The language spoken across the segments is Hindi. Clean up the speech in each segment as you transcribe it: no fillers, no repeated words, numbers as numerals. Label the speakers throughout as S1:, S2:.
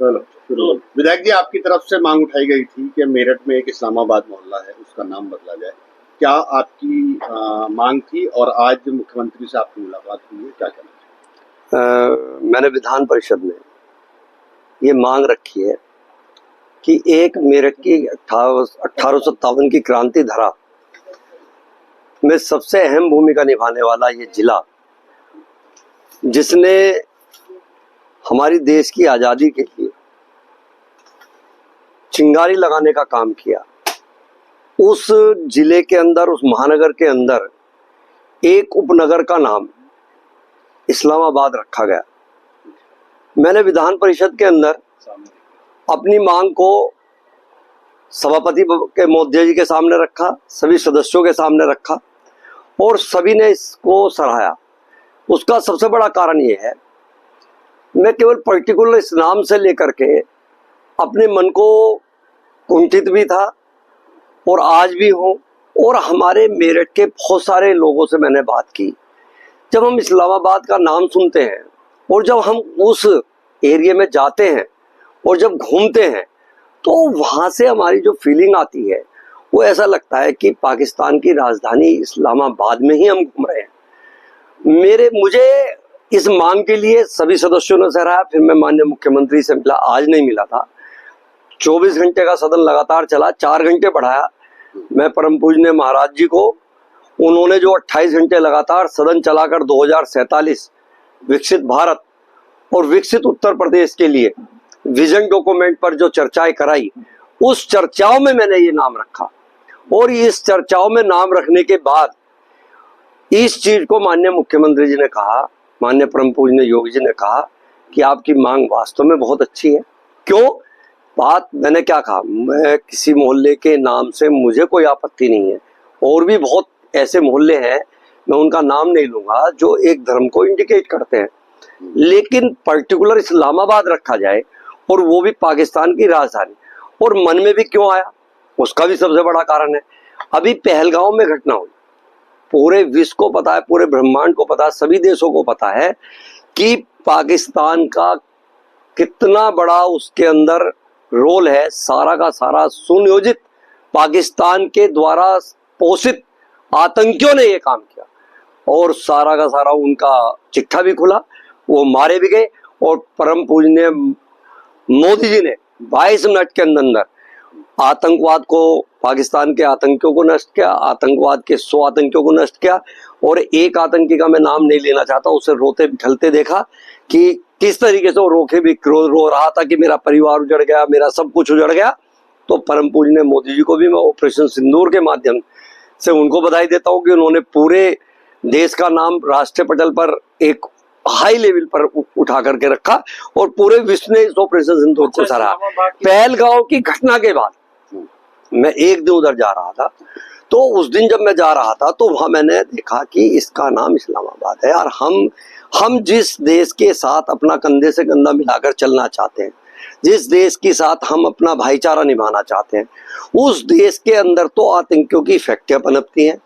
S1: विधायक जी, आपकी तरफ से मांग उठाई गई थी कि मेरठ में एक इस्लामाबाद मोहल्ला है, उसका नाम बदला जाए। क्या आपकी मांग थी और आज मुख्यमंत्री से आपकी मुलाकात हुई है, क्या कहना?
S2: मैंने विधान परिषद में ये मांग रखी है कि एक मेरठ की 1857 की क्रांति धारा में सबसे अहम भूमिका निभाने वाला ये जिला, जिसने हमारी देश की आजादी के लिए चिंगारी लगाने का काम किया, उस जिले के अंदर, उस महानगर के अंदर एक उपनगर का नाम इस्लामाबाद रखा गया। मैंने विधान परिषद के अंदर अपनी मांग को सभापति के महोदय जी के सामने रखा, सभी सदस्यों के सामने रखा और सभी ने इसको सराहा। उसका सबसे बड़ा कारण ये है, मैं केवल पर्टिकुलर इस नाम से लेकर के अपने मन को कुंठित भी था और आज भी हूँ, और हमारे मेरठ के बहुत सारे लोगों से मैंने बात की। जब हम इस्लामाबाद का नाम सुनते हैं और जब हम उस एरिया में जाते हैं और जब घूमते हैं तो वहाँ से हमारी जो फीलिंग आती है वो ऐसा लगता है कि पाकिस्तान की राजधानी इस्लामाबाद में ही हम घूम रहे हैं। मुझे इस मांग के लिए सभी सदस्यों ने सराहा। फिर मैं माननीय मुख्यमंत्री से मिला, आज नहीं मिला था। 24 घंटे का सदन लगातार चला, 4 घंटे बढ़ाया मैं परम पूजनीय महाराज जी को। उन्होंने जो 28 घंटे लगातार सदन चलाकर 2047 विकसित भारत और विकसित उत्तर प्रदेश के लिए विजन डॉक्यूमेंट पर जो चर्चाएं कराई, उस चर्चाओं में मैंने ये नाम रखा। और इस चर्चाओं में नाम रखने के बाद इस चीज को माननीय मुख्यमंत्री जी ने कहा, माननीय परम पूजनीय योगी जी ने कहा कि आपकी मांग वास्तव में बहुत अच्छी है। क्यों? बात मैंने क्या कहा, मैं किसी मोहल्ले के नाम से मुझे कोई आपत्ति नहीं है, और भी बहुत ऐसे मोहल्ले हैं, मैं उनका नाम नहीं लूंगा, जो एक धर्म को इंडिकेट करते हैं, लेकिन पर्टिकुलर इस्लामाबाद रखा जाए और वो भी पाकिस्तान की राजधानी। और मन में भी क्यों आया, उसका भी सबसे बड़ा कारण है, अभी पहलगांव में घटना हुई, पूरे विश्व को पता है, पूरे ब्रह्मांड को पता है, सभी देशों को पता है कि पाकिस्तान का कितना बड़ा उसके अंदर रोल है। सारा का सारा सुनियोजित पाकिस्तान के द्वारा पोषित आतंकियों ने ये काम किया, और सारा का सारा उनका चिट्ठा भी खुला, वो मारे भी गए। और परम पूजनीय मोदी जी ने 22 मिनट के अंदर आतंकवाद को, पाकिस्तान के आतंकियों को नष्ट किया, आतंकवाद के 100 आतंकियों को नष्ट किया। और एक आतंकी का मैं नाम नहीं लेना चाहता, उसे रोते बिठलते देखा कि किस तरीके से वो रोके भी रो रहा था कि मेरा परिवार उजड़ गया, मेरा सब कुछ उजड़ गया। तो परम पूजनीय मोदी जी को भी मैं ऑपरेशन सिंदूर के माध्यम से उनको बधाई देता हूँ कि उन्होंने पूरे देश का नाम राष्ट्रीय पटल पर एक हाई लेवल पर उठा करके रखा और पूरे विश्व ने इस ऑपरेशन सिंदूर को सराहा। पहलगांव की घटना के बाद मैं एक दिन उधर जा रहा था, तो उस दिन जब मैं जा रहा था तो वहां मैंने देखा कि इसका नाम इस्लामाबाद है। और हम जिस देश के साथ अपना कंधे से कंधा मिलाकर चलना चाहते हैं, जिस देश के साथ हम अपना भाईचारा निभाना चाहते हैं, उस देश के अंदर तो आतंकियों की फैक्ट्रियां पनपती हैं,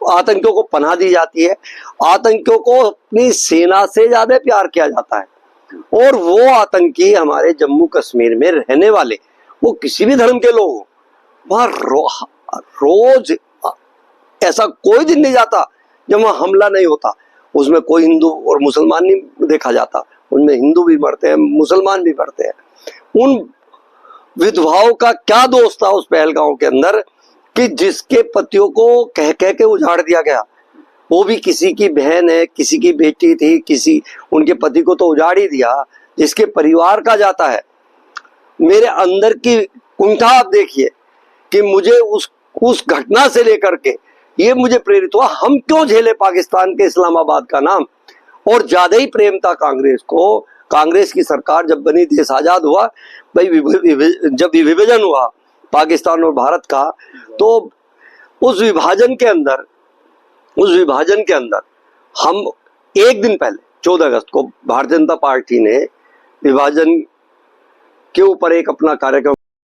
S2: आतंकियों को पनाह दी जाती है, आतंकियों को अपनी सेना से ज्यादा प्यार किया जाता है। और वो आतंकी हमारे जम्मू कश्मीर में रहने वाले, वो किसी भी धर्म के लोग, वहां रोज ऐसा कोई दिन नहीं जाता जब वहां हमला नहीं होता। उसमें कोई हिंदू और मुसलमान नहीं देखा जाता, उनमें हिंदू भी मरते हैं, मुसलमान भी मरते हैं। उन विधवाओं का क्या दोष था उस पहलगांव के अंदर कि जिसके पतियों को कह कह के उजाड़ दिया गया। वो भी किसी की बहन है, किसी की बेटी थी, किसी उनके पति को तो उजाड़ ही दिया, जिसके परिवार का जाता है। मेरे अंदर की कुंठा आप देखिए कि मुझे उस घटना से लेकर के ये मुझे प्रेरित हुआ, हम क्यों झेले पाकिस्तान के इस्लामाबाद का नाम। और ज्यादा ही प्रेम था कांग्रेस को। कांग्रेस की सरकार जब बनी, देश आजाद हुआ, भाई जब विभाजन हुआ पाकिस्तान और भारत का, तो उस विभाजन के अंदर हम एक दिन पहले 14 अगस्त को भारतीय जनता पार्टी ने विभाजन के ऊपर एक अपना कार्यक्रम